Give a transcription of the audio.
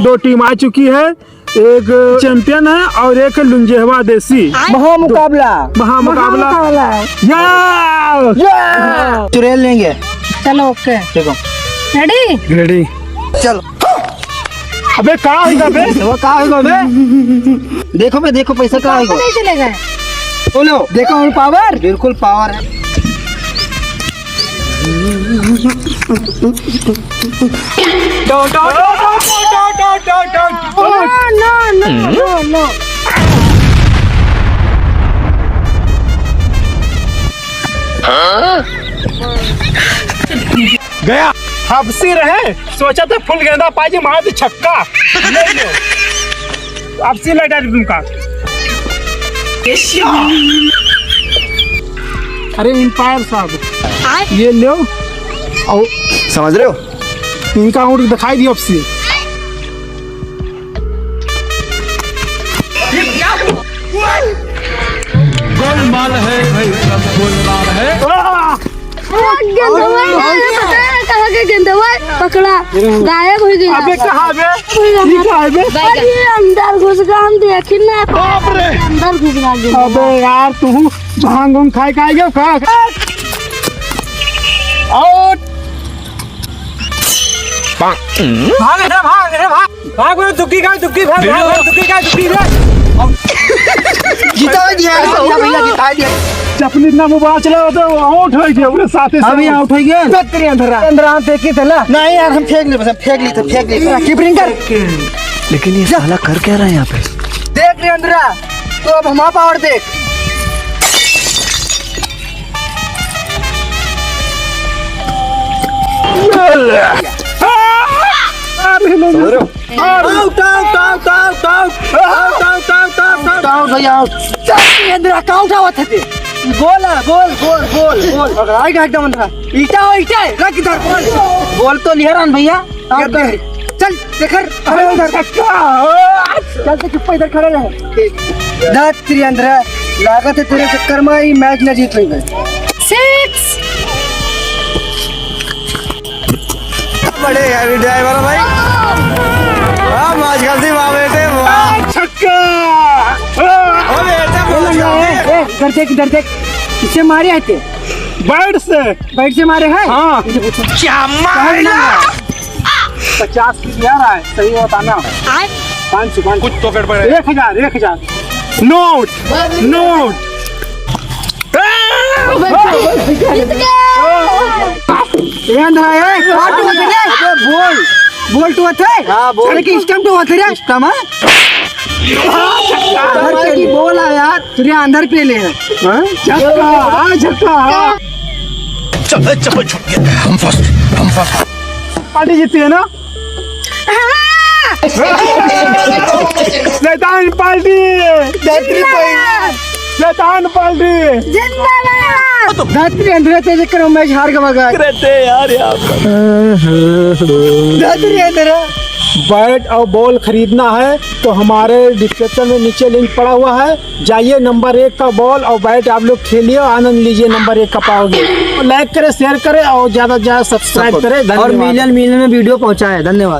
दो टीम आ चुकी है, एक चैंपियन है और एक लुंजेहवा देसी। महामुकाबला चुड़ैल लेंगे। चलो ओके देखो रेडी रेडी चलो। अबे कहाँ होगा बे? वो कहाँ होगा बे? देखो बे, देखो पैसा कहाँ होगा। नहीं चलेगा। बोलो देखो हम पावर, बिल्कुल पावर है। नो गया हबसी रहे, सोचा था फुल गेंदा पाजी मार दे छक्का। ले लो हबसी लगा तुमका। अरे इंपायर साहब ये लो और समझ रहे हो? इनका आउट दिखाई दिया हबसी। गोलमाल है भाई, सब गोलमाल है। पकड़ा गायब हो गया। अबे कहाँ बे? ये कहाँ है बे? अंदर घुस गया, हम देखी ना। बाप रे। अंदर घुस गया। अबे यार तू भांग उंग खाए गया खा आउट। भाग भाग दुक्की का दुक्की भाग दुक्की का दुक्की जिता दिया भैया, जिता दिया। अपनी इतना मोबाइल चला तो आउट हो गया पूरे साथ ही। अभी आउट हो गया। तेरे अंदर हम फेंकी थे ना। नहीं यार हम फेंक ली, बस फेंक ली। कीपिंग कर। लेकिन ये साला कर क्या रहा है यहाँ पे? देख रहे अंदर तो अब हमारा पावर देख। बोल तो लिहरान भैया। चल देखर चलते चुप्पा इधर खड़े रहे। लागत है तेरे चक्कर में ही मैच न जीत पाएंगे। 6 बड़े हैवी ड्राइवर भाई। आजकल से वाह बेटे वाह। छक्का। इधर देख इससे मारे आते बैट से मारे हैं। हाँ क्या मारा? 50 की दिया रहा है, सही बताना। 500 कुछ तो गड़बड़ है। 1000 नोट बोल तो थे। हां बोल की स्टंप तो थे रे। स्टंप है बोल यार तुझे अंदर पे ले। हां झटका चल छूट गया। हम फर्स्ट पार्टी जीती है ना। शैतान पार्टी धरती अंदर तेरे करो मैच हार गवा गया। रहते यार धरती अंदर बैट और बॉल खरीदना है तो हमारे डिस्क्रिप्शन में नीचे लिंक पड़ा हुआ है, जाइए। नंबर 1 का बॉल और बैट आप लोग खेलिए, आनंद लीजिए। नंबर 1 का पाओगे। लाइक करें, शेयर करें और ज्यादा से ज्यादा सब्सक्राइब करें। और मिलियन में वीडियो पहुंचाए। धन्यवाद।